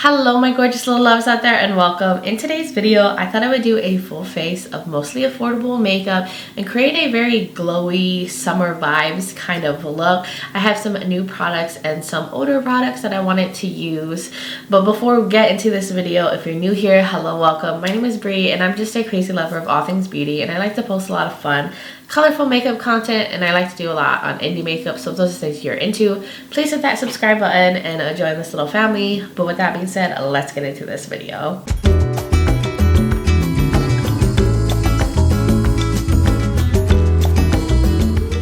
Hello my gorgeous little loves out there and welcome. In today's video I thought I would do a full face of mostly affordable makeup and create a very glowy summer vibes kind of look. I have some new products and some older products that I wanted to use, but before we get into this video, if you're new here, hello, welcome. My name is Bree and I'm just a crazy lover of all things beauty, and I like to post a lot of fun colorful makeup content, and I like to do a lot on indie makeup. So if those are things you're into, please hit that subscribe button and join this little family. But with that being said, let's get into this video.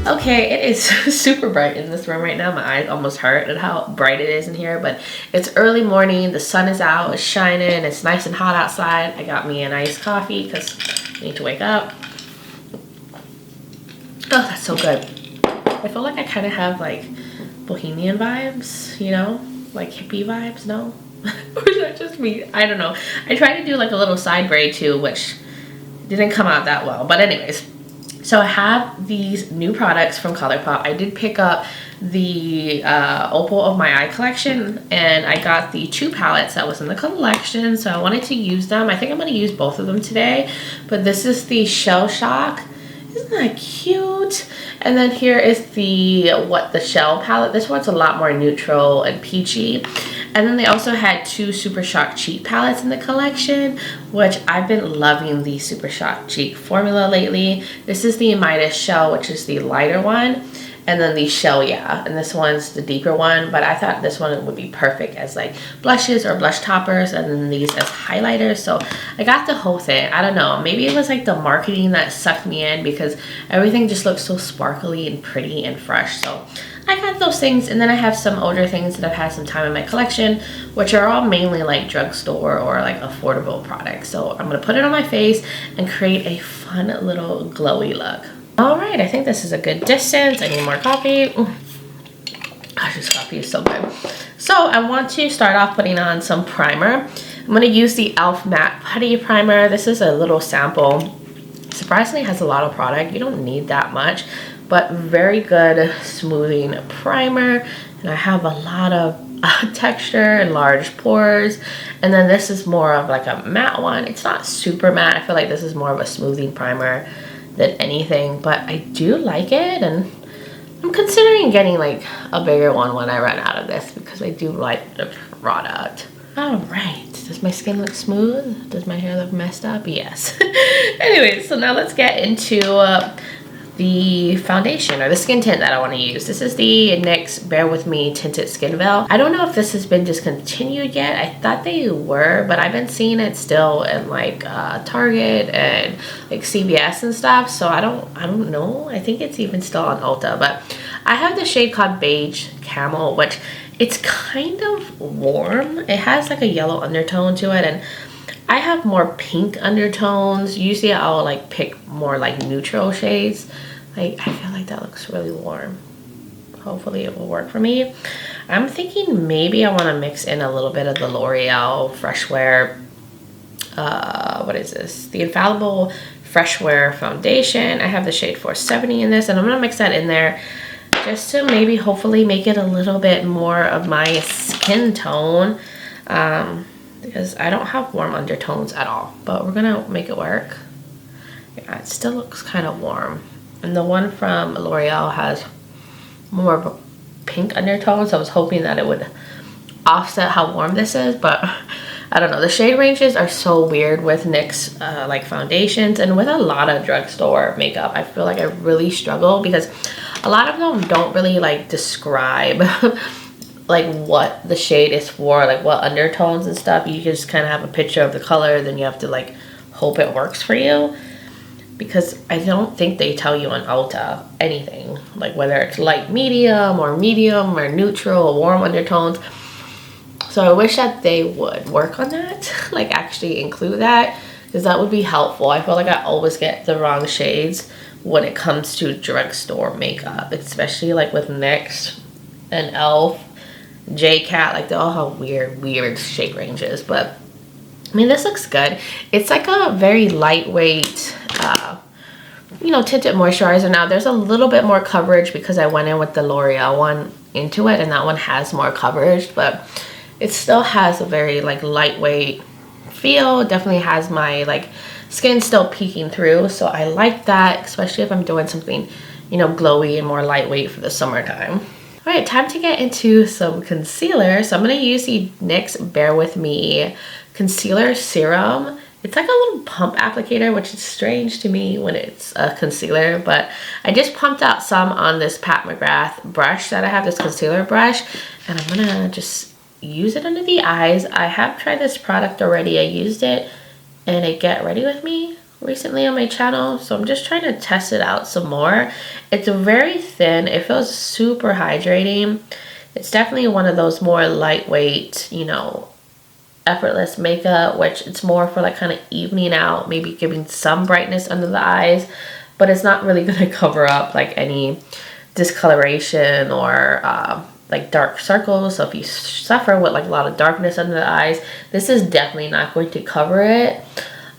Okay, it is super bright in this room right now. My eyes almost hurt at how bright it is in here, but it's early morning, the sun is out, it's shining, it's nice and hot outside. I got me an iced coffee because I need to wake up. Oh, that's so good. I feel like I kind of have like bohemian vibes, you know, like hippie vibes, no? Or is that just me? I don't know. I tried to do like a little side braid too, which didn't come out that well. But anyways, so I have these new products from Colourpop. I did pick up the Opal of My Eye collection, and I got the 2 palettes that was in the collection. So I wanted to use them. I think I'm going to use both of them today. But this is the Shell Shock. Isn't that cute? And then here is the What the Shell palette. This one's a lot more neutral and peachy. And then they also had 2 Super Shock Cheek palettes in the collection, which I've been loving the Super Shock Cheek formula lately. This is the Midas Shell, which is the lighter one. And then the Shell, yeah, and this one's the deeper one, but I thought this one would be perfect as like blushes or blush toppers, and then these as highlighters. So I got the whole thing. I don't know, maybe it was like the marketing that sucked me in because everything just looks so sparkly and pretty and fresh. So I got those things, and then I have some older things that I've had some time in my collection, which are all mainly like drugstore or like affordable products. So I'm gonna put it on my face and create a fun little glowy look. All right, I think this is a good distance. I need more coffee. Gosh, this coffee is so good. So I want to start off putting on some primer. I'm going to use the e.l.f. Matte Putty Primer. This is a little sample. Surprisingly, it has a lot of product. You don't need that much, but very good smoothing primer. And I have a lot of texture and large pores. And then this is more of like a matte one. It's not super matte. I feel like this is more of a smoothing primer than anything, but I do like it, and I'm considering getting like a bigger one when I run out of this because I do like the product. All right, does my skin look smooth? Does my hair look messed up? Yes. Anyway, so now let's get into the foundation or the skin tint that I want to use. This is the NYX Bear With Me Tinted Skin Veil. I don't know if this has been discontinued yet. I thought they were, but I've been seeing it still in like Target and like CVS and stuff. So I don't know. I think it's even still on Ulta, but I have the shade called Beige Camel, which it's kind of warm. It has like a yellow undertone to it, and I have more pink undertones. Usually I'll like pick more like neutral shades. Like I feel like that looks really warm. Hopefully it will work for me. I'm thinking maybe I want to mix in a little bit of the L'Oreal Fresh Wear, what is this? The Infallible Fresh Wear Foundation. I have the shade 470 in this, and I'm going to mix that in there just to maybe hopefully make it a little bit more of my skin tone. Because I don't have warm undertones at all, but we're gonna make it work. Yeah, it still looks kind of warm. And the one from L'Oreal has more of a pink undertone, so I was hoping that it would offset how warm this is, but I don't know. The shade ranges are so weird with NYX like foundations, and with a lot of drugstore makeup, I feel like I really struggle because a lot of them don't really like describe like what the shade is for, like what undertones and stuff. You just kind of have a picture of the color, then you have to like hope it works for you, because I don't think they tell you on Ulta anything like whether it's light medium or neutral or warm undertones. So I wish that they would work on that, like actually include that, because that would be helpful. I feel like I always get the wrong shades when it comes to drugstore makeup, especially like with NYX and e.l.f. J-Cat, like they all have weird shade ranges. But I mean, this looks good. It's like a very lightweight you know, tinted moisturizer. Now there's a little bit more coverage because I went in with the L'Oreal one into it, and that one has more coverage, but it still has a very like lightweight feel. It definitely has my like skin still peeking through, so I like that, especially if I'm doing something, you know, glowy and more lightweight for the summertime. All right, time to get into some concealer. So I'm gonna use the NYX Bear With Me Concealer Serum. It's like a little pump applicator, which is strange to me when it's a concealer, but I just pumped out some on this Pat McGrath brush that I have, this concealer brush, and I'm gonna just use it under the eyes. I have tried this product already. I used it in a Get Ready With Me recently on my channel, so I'm just trying to test it out some more. It's very thin. It feels super hydrating. It's definitely one of those more lightweight, you know, effortless makeup, which it's more for like kind of evening out, maybe giving some brightness under the eyes, but it's not really going to cover up like any discoloration or like dark circles. So if you suffer with like a lot of darkness under the eyes, this is definitely not going to cover it.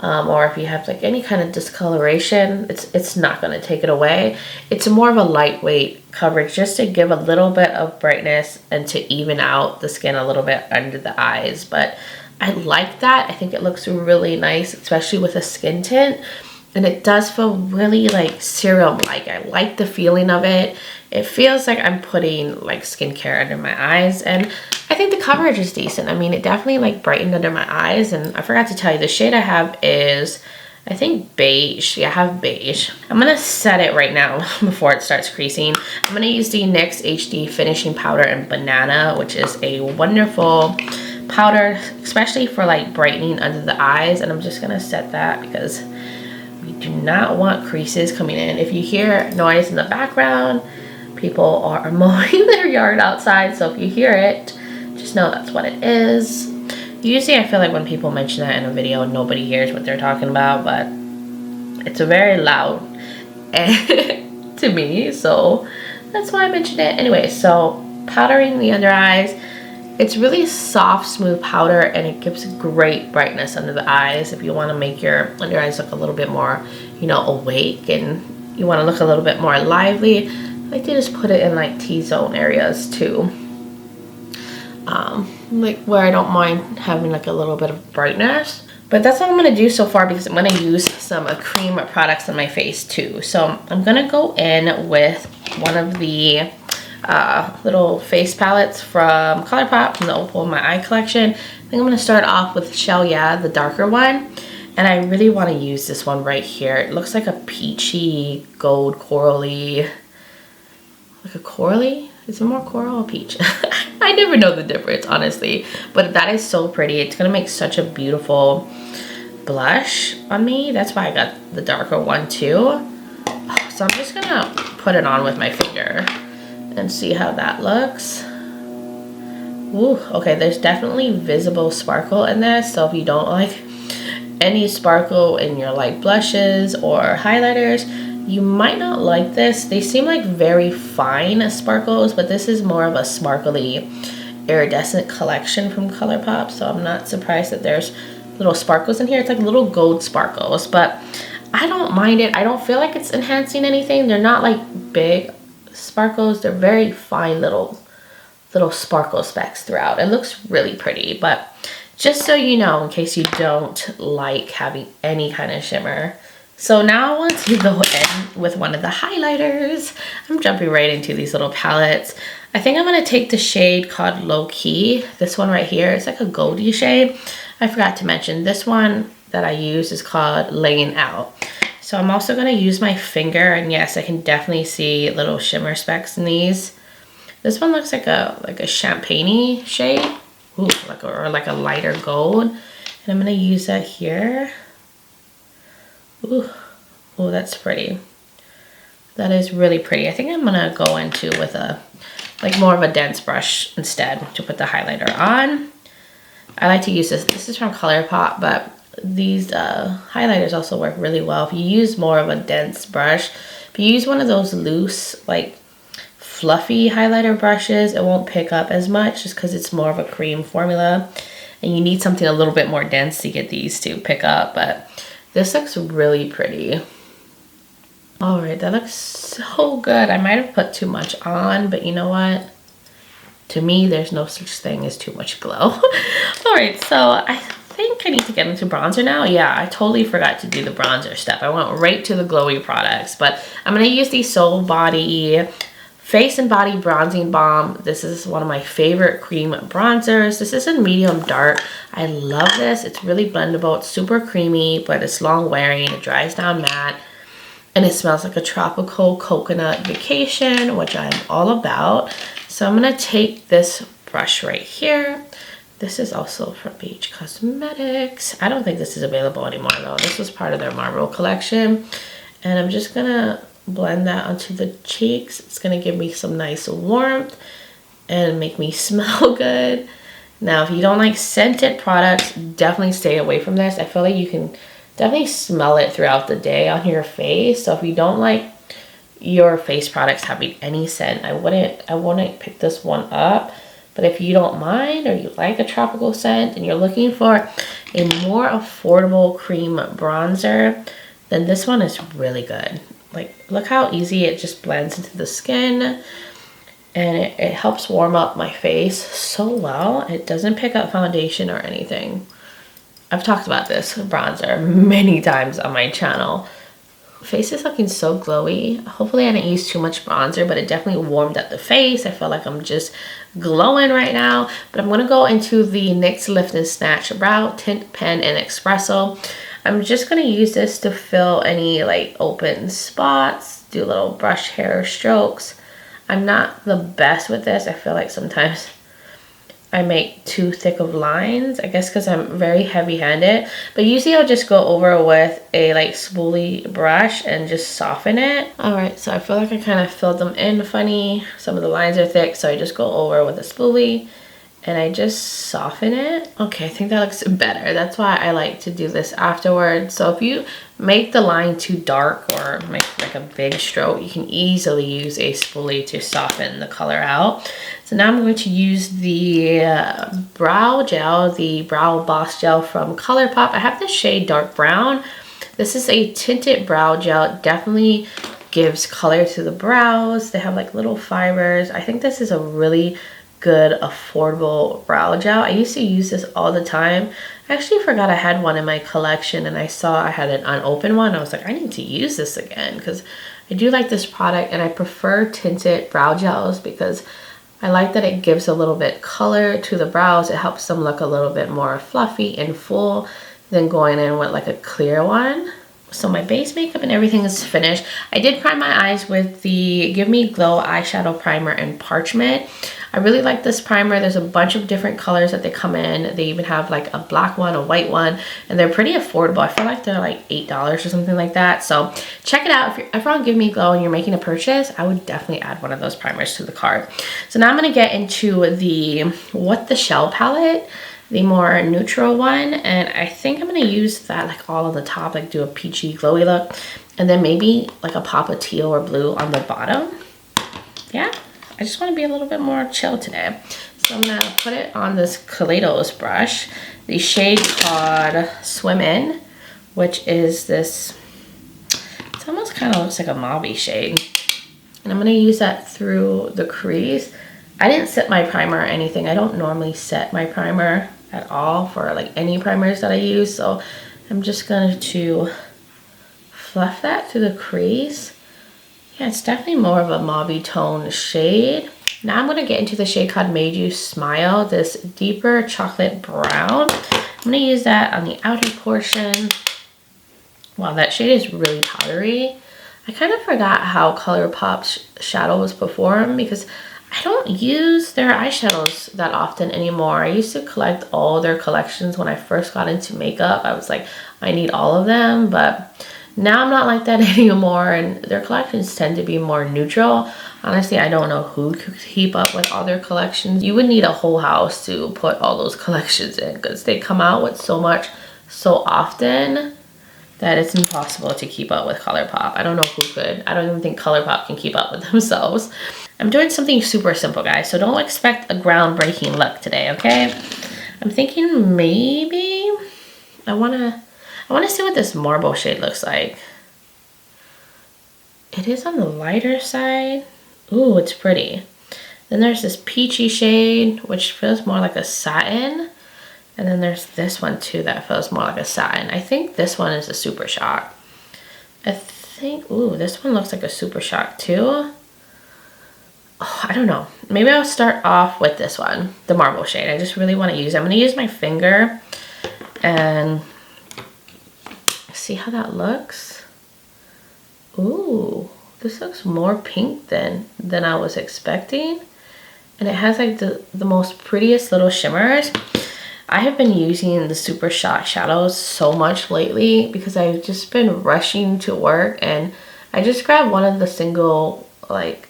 Or if you have like any kind of discoloration, it's not going to take it away. It's more of a lightweight coverage just to give a little bit of brightness and to even out the skin a little bit under the eyes. But I like that. I think it looks really nice, especially with a skin tint. And it does feel really like serum-like. I like the feeling of it. It feels like I'm putting like skincare under my eyes, and I think the coverage is decent. I mean, it definitely like brightened under my eyes. And I forgot to tell you, the shade I have is, I think, beige. Yeah, I have beige. I'm gonna set it right now before it starts creasing. I'm gonna use the NYX HD Finishing Powder in Banana, which is a wonderful powder, especially for like brightening under the eyes. And I'm just gonna set that because we do not want creases coming in. If you hear noise in the background, people are mowing their yard outside, so if you hear it, just know that's what it is. Usually I feel like when people mention that in a video, nobody hears what they're talking about, but it's very loud to me, so that's why I mentioned it. Anyway, so powdering the under eyes. It's really soft, smooth powder, and it gives great brightness under the eyes. If you want to make your under eyes look a little bit more, you know, awake, and you want to look a little bit more lively, I like to just put it in like T-zone areas too. Like where I don't mind having like a little bit of brightness. But that's what I'm going to do so far, because I'm going to use some cream products on my face too. So I'm going to go in with one of the little face palettes from Colourpop from the Opal in My Eye collection. I think I'm going to start off with Shell Yeah, the darker one. And I really want to use this one right here. It looks like a peachy, gold, corally. Like a corally? Is it more coral or peach? I never know the difference, honestly. But that is so pretty. It's going to make such a beautiful blush on me. That's why I got the darker one too. So I'm just going to put it on with my finger and see how that looks. Ooh, okay, there's definitely visible sparkle in this. So if you don't like any sparkle in your like blushes or highlighters, you might not like this. They seem like very fine sparkles, but this is more of a sparkly iridescent collection from Colourpop, so I'm not surprised that there's little sparkles in here. It's like little gold sparkles, but I don't mind it. I don't feel like it's enhancing anything. They're not like big sparkles. They're very fine little sparkle specks throughout. It looks really pretty, but just so you know, in case you don't like having any kind of shimmer. So now I want to go in with one of the highlighters. I'm jumping right into these little palettes. I think I'm going to take the shade called Low Key. This one right here. It's like a goldy shade. I forgot to mention this one that I use is called Laying Out. So I'm also going to use my finger, and yes, I can definitely see little shimmer specks in these. This one looks like a champagne-y shade. Ooh, like a lighter gold. And I'm going to use that here. Ooh, ooh, that's pretty. That is really pretty. I think I'm gonna go into with a like more of a dense brush instead to put the highlighter on. I like to use this. This is from Colourpop, but these highlighters also work really well if you use more of a dense brush. If you use one of those loose, like fluffy highlighter brushes, it won't pick up as much just because it's more of a cream formula, and you need something a little bit more dense to get these to pick up. But this looks really pretty. All right, that looks so good. I might have put too much on, but you know what? To me, there's no such thing as too much glow. All right, so I think I need to get into bronzer now. Yeah, I totally forgot to do the bronzer step. I went right to the glowy products, but I'm gonna use the Soul Body Face and Body Bronzing Balm. This is one of my favorite cream bronzers. This is in medium dark. I love this. It's really blendable. It's super creamy, but it's long wearing. It dries down matte, and it smells like a tropical coconut vacation, which I'm all about. So I'm gonna take this brush right here. This is also from Beach Cosmetics. I don't think this is available anymore though. This was part of their Marble collection. And I'm just gonna blend that onto the cheeks. It's gonna give me some nice warmth and make me smell good. Now, if you don't like scented products, definitely stay away from this. I feel like you can definitely smell it throughout the day on your face. So if you don't like your face products having any scent, I wouldn't pick this one up. But if you don't mind, or you like a tropical scent and you're looking for a more affordable cream bronzer, then this one is really good. Like, look how easy it just blends into the skin, and it helps warm up my face so well. It doesn't pick up foundation or anything. I've talked about this bronzer many times on my channel. Face is looking so glowy. Hopefully I didn't use too much bronzer, but it definitely warmed up the face. I feel like I'm just glowing right now. But I'm gonna go into the NYX Lift and Snatch Brow Tint Pen in Espresso. I'm just gonna use this to fill any like open spots, do little brush hair strokes. I'm not the best with this. I feel like sometimes I make too thick of lines, I guess because I'm very heavy-handed. But usually I'll just go over with a like spoolie brush and just soften it. All right, so I feel like I kind of filled them in funny. Some of the lines are thick, so I just go over with a spoolie and I just soften it. Okay, I think that looks better. That's why I like to do this afterwards. So if you make the line too dark or make like a big stroke, you can easily use a spoolie to soften the color out. So now I'm going to use the brow gel, the Brow Boss Gel from Colourpop. I have the shade Dark Brown. This is a tinted brow gel. It definitely gives color to the brows. They have like little fibers. I think this is a really good affordable brow gel. I used to use this all the time. I actually forgot I had one in my collection, and I saw I had an unopened one. I was like, I need to use this again because I do like this product, and I prefer tinted brow gels because I like that it gives a little bit color to the brows. It helps them look a little bit more fluffy and full than going in with like a clear one. So my base makeup and everything is finished. I did prime my eyes with the Give Me Glow eyeshadow primer in Parchment. I really like this primer. There's a bunch of different colors that they come in. They even have like a black one, a white one, and they're pretty affordable. I feel like they're like $8 or something like that. So check it out. If you're ever on Give Me Glow and you're making a purchase, I would definitely add one of those primers to the cart. So now I'm going to get into the What the Shell palette, the more neutral one, and I think I'm going to use that like all on the top, like do a peachy glowy look, and then maybe like a pop of teal or blue on the bottom. Yeah, I just want to be a little bit more chill today. So I'm going to put it on this Kaleidos brush, the shade called Swim In, which is this, it almost kind of looks like a mauve shade, and I'm going to use that through the crease. I didn't set my primer or anything. I don't normally set my primer at all for like any primers that I use, so I'm just going to fluff that to the crease. Yeah, it's definitely more of a mauve tone shade. Now I'm going to get into the shade called Made You Smile, this deeper chocolate brown. I'm going to use that on the outer portion. Wow, that shade is really powdery. I kind of forgot how Colourpop's shadows perform because I don't use their eyeshadows that often anymore. I used to collect all their collections when I first got into makeup. I was like, I need all of them, but now I'm not like that anymore, and their collections tend to be more neutral. Honestly, I don't know who could keep up with all their collections. You would need a whole house to put all those collections in because they come out with so much so often that it's impossible to keep up with Colourpop. I don't know who could. I don't even think Colourpop can keep up with themselves. I'm doing something super simple, guys, so don't expect a groundbreaking look today, okay? I'm thinking maybe I wanna see what this marble shade looks like. It is on the lighter side. Ooh, it's pretty. Then there's this peachy shade, which feels more like a satin. And then there's this one too that feels more like a satin. I think this one is a Super Shock. I think, ooh, this one looks like a Super Shock too. Oh, I don't know. Maybe I'll start off with this one, the marble shade. I just really want to use it. I'm going to use my finger and see how that looks. Ooh, this looks more pink than I was expecting. And it has like the most prettiest little shimmers. I have been using the Super Shock shadows so much lately because I've just been rushing to work, and I just grabbed one of the single like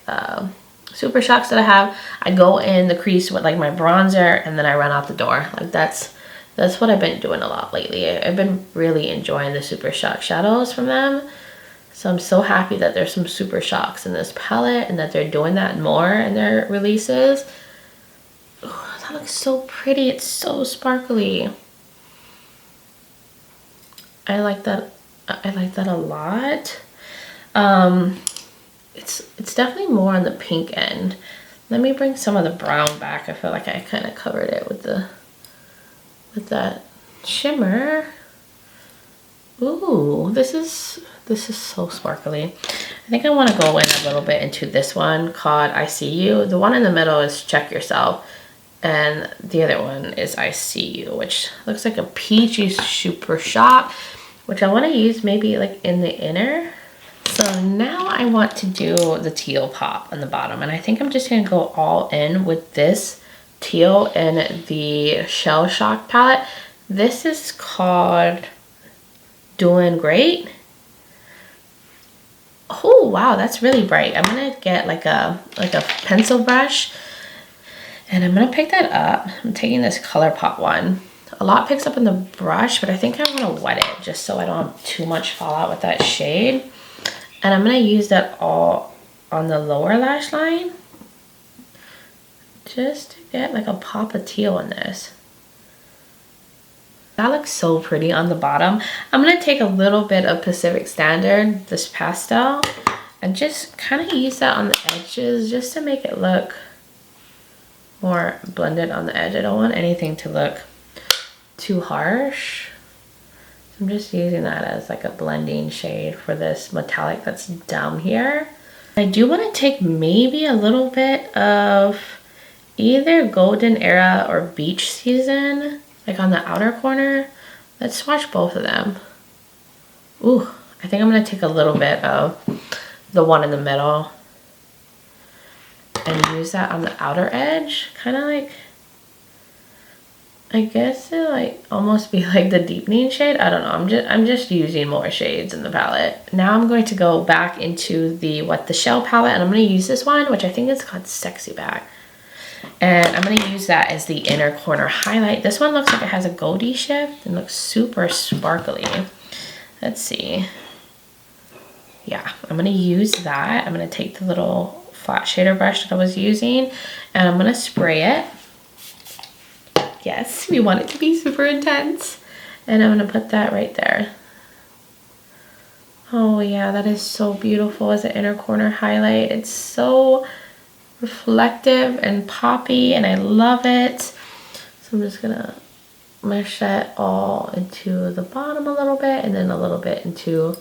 Super Shocks that I have. I go in the crease with like my bronzer and then I run out the door. Like that's what I've been doing a lot lately. I've been really enjoying the Super Shock shadows from them. So I'm so happy that there's some Super Shocks in this palette and that they're doing that more in their releases. Oh, that looks so pretty. It's so sparkly. I like that. I like that a lot. It's definitely more on the pink end. Let me bring some of the brown back. I feel like I kind of covered it with that shimmer. Ooh, this is so sparkly. I think I want to go in a little bit into this one called I See You. The one in the middle is Check Yourself. And the other one is I See You, which looks like a peachy Super Shock, which I want to use maybe like in the inner. So now I want to do the teal pop on the bottom. And I think I'm just going to go all in with this teal in the Shell Shock palette. This is called Doing Great. Oh, wow, that's really bright. I'm going to get like a pencil brush. And I'm going to pick that up. I'm taking this Colourpop one. A lot picks up in the brush, but I think I'm going to wet it just so I don't have too much fallout with that shade. And I'm going to use that all on the lower lash line. Just to get like a pop of teal in this. That looks so pretty on the bottom. I'm going to take a little bit of Pacific Standard, this pastel, and just kind of use that on the edges just to make it look more blended on the edge. I don't want anything to look too harsh. I'm just using that as like a blending shade for this metallic that's down here. I do want to take maybe a little bit of either Golden Era or Beach Season, like on the outer corner. Let's swatch both of them. Ooh, I think I'm going to take a little bit of the one in the middle and use that on the outer edge, kind of like, I guess it like almost be like the deepening shade. I don't know. I'm just using more shades in the palette. Now I'm going to go back into the What the Shell palette, and I'm going to use this one, which I think is called Sexy Back. And I'm going to use that as the inner corner highlight. This one looks like it has a goldie shift and looks super sparkly. Let's see. Yeah, I'm going to use that. I'm going to take the little flat shader brush that I was using, and I'm going to spray it. Yes, we want it to be super intense. And I'm going to put that right there. Oh yeah, that is so beautiful as an inner corner highlight. It's so reflective and poppy, and I love it. So I'm just going to mesh that all into the bottom a little bit, and then a little bit into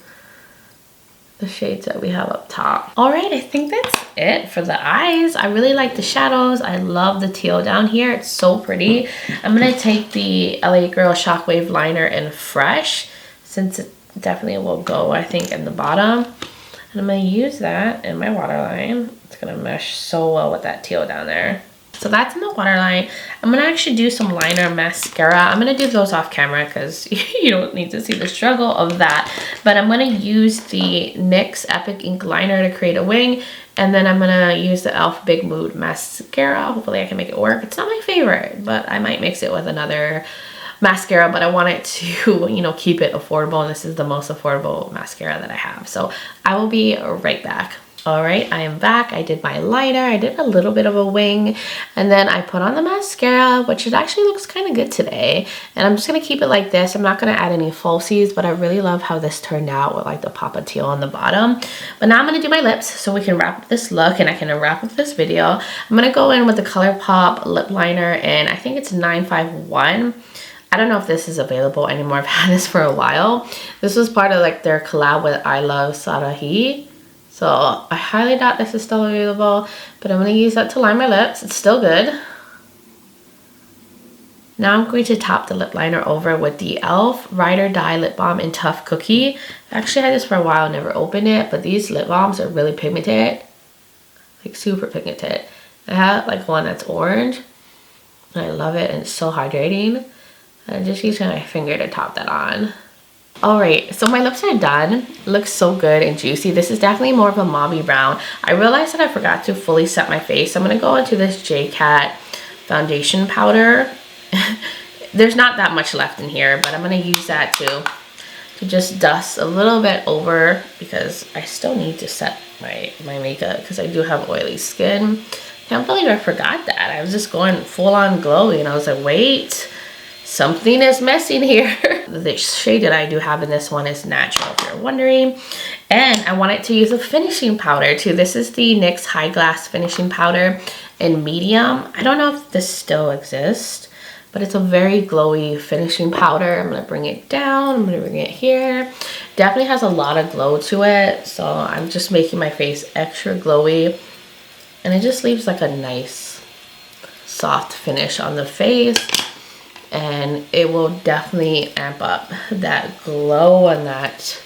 the shades that we have up top. All right, I think that's it for the eyes. I really like the shadows. I love the teal down here. It's so pretty. I'm gonna take the LA Girl Shockwave liner in Fresh, since it definitely will go, I think, in the bottom. And I'm gonna use that in my waterline. It's gonna mesh so well with that teal down there. So that's in the waterline. I'm gonna actually do some liner mascara. I'm gonna do those off camera because you don't need to see the struggle of that. But I'm gonna use the NYX Epic Ink liner to create a wing. And then I'm gonna use the e.l.f. Big Mood mascara. Hopefully I can make it work. It's not my favorite, but I might mix it with another mascara, but I want it to, you know, keep it affordable. And this is the most affordable mascara that I have. So I will be right back. All right, I am back. I did my liner. I did a little bit of a wing, and then I put on the mascara, which it actually looks kind of good today. And I'm just gonna keep it like this. I'm not gonna add any falsies, but I really love how this turned out with like the pop of teal on the bottom. But now I'm gonna do my lips so we can wrap up this look and I can wrap up this video. I'm gonna go in with the Colourpop lip liner, and I think it's 951. I don't know if this is available anymore. I've had this for a while. This was part of like their collab with I Love Sarahi. So I highly doubt this is still available, but I'm going to use that to line my lips. It's still good. Now I'm going to top the lip liner over with the e.l.f. Ride or Die Lip Balm in Tough Cookie. I actually had this for a while, never opened it, but these lip balms are really pigmented. Like super pigmented. I have like one that's orange, and I love it, and it's so hydrating. I'm just using my finger to top that on. Alright, so my lips are done. Looks so good and juicy. This is definitely more of a mauvey brown. I realized that I forgot to fully set my face. I'm going to go into this J-Cat foundation powder. There's not that much left in here, but I'm going to use that to just dust a little bit over, because I still need to set my makeup because I do have oily skin. Can't believe I forgot that. I was just going full on glowy, and I was like, wait, something is missing here. The shade that I do have in this one is Natural, if you're wondering. And I wanted to use a finishing powder too. This is the NYX High Glass Finishing Powder in medium. I don't know if this still exists, but it's a very glowy finishing powder. I'm gonna bring it down, I'm gonna bring it here. Definitely has a lot of glow to it, so I'm just making my face extra glowy. And it just leaves like a nice soft finish on the face. And it will definitely amp up that glow and that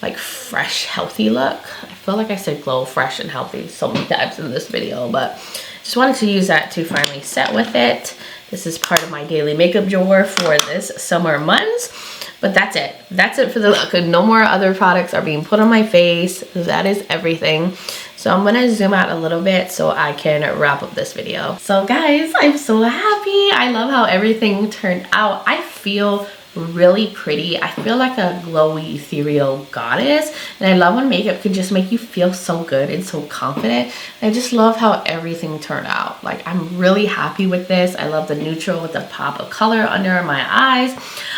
like fresh, healthy look. I feel like I said glow, fresh, and healthy so many times in this video, but just wanted to use that to finally set with it. This is part of my daily makeup drawer for this summer months. But that's it. That's it for the look. No more other products are being put on my face. That is everything. So I'm gonna zoom out a little bit so I can wrap up this video. So guys, I'm so happy. I love how everything turned out. I feel really pretty. I feel like a glowy, ethereal goddess. And I love when makeup can just make you feel so good and so confident. I just love how everything turned out. Like, I'm really happy with this. I love the neutral with the pop of color under my eyes.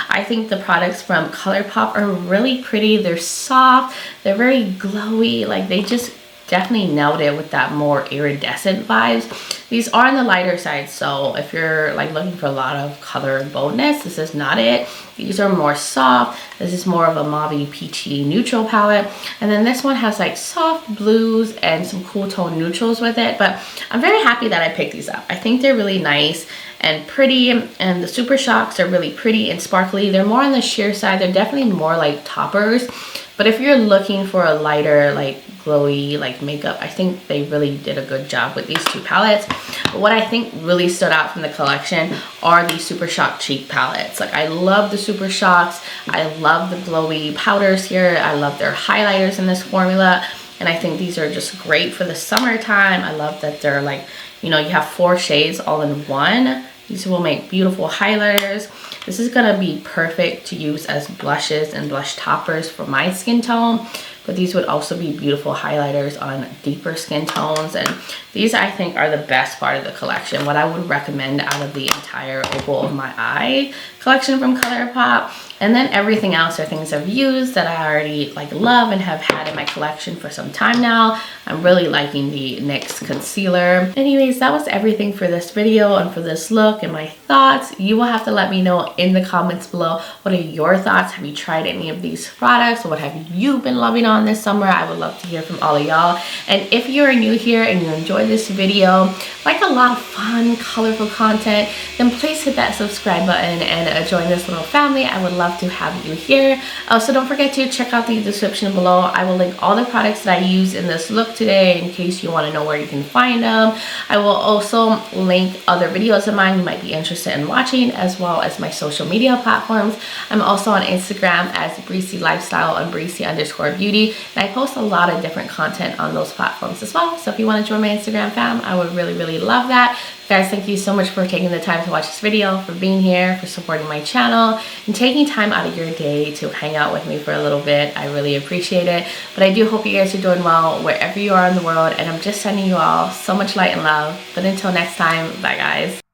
I think the products from Colourpop are really pretty. They're soft. They're very glowy. Like, they just definitely nailed it with that more iridescent vibes. These are on the lighter side, so if you're like looking for a lot of color and boldness, this is not it. These are more soft. This is more of a mauvey peachy neutral palette, and then this one has like soft blues and some cool tone neutrals with it. But I'm very happy that I picked these up. I think they're really nice and pretty, and the Super Shocks are really pretty and sparkly. They're more on the sheer side. They're definitely more like toppers, but if you're looking for a lighter, like glowy like makeup, I think they really did a good job with these two palettes. But what I think really stood out from the collection are the Super Shock cheek palettes. Like, I love the Super Shocks. I love the glowy powders here. I love their highlighters in this formula, and I think these are just great for the summertime. I love that they're like, you know, you have 4 shades all in one. These will make beautiful highlighters. This is gonna be perfect to use as blushes and blush toppers for my skin tone, but these would also be beautiful highlighters on deeper skin tones. And these, I think, are the best part of the collection. What I would recommend out of the entire Opal of My Eye collection from Colourpop. And then everything else are things I've used that I already like love and have had in my collection for some time now. I'm really liking the NYX concealer. Anyways, that was everything for this video and for this look and my thoughts. You will have to let me know in the comments below, what are your thoughts? Have you tried any of these products? What have you been loving on this summer? I would love to hear from all of y'all. And if you're new here and you enjoyed this video, like a lot of fun, colorful content, then please hit that subscribe button and join this little family. I would love to have you here. Also, don't forget to check out the description below. I will link all the products that I use in this look today in case you want to know where you can find them. I will also link other videos of mine you might be interested in watching, as well as my social media platforms. I'm also on Instagram as Breezy Lifestyle and Breezy_Beauty, and I post a lot of different content on those platforms as well. So if you want to join my Instagram fam, I would really love that. Guys, thank you so much for taking the time to watch this video, for being here, for supporting my channel, and taking time out of your day to hang out with me for a little bit. I really appreciate it. But I do hope you guys are doing well wherever you are in the world, and I'm just sending you all so much light and love. But until next time, bye guys.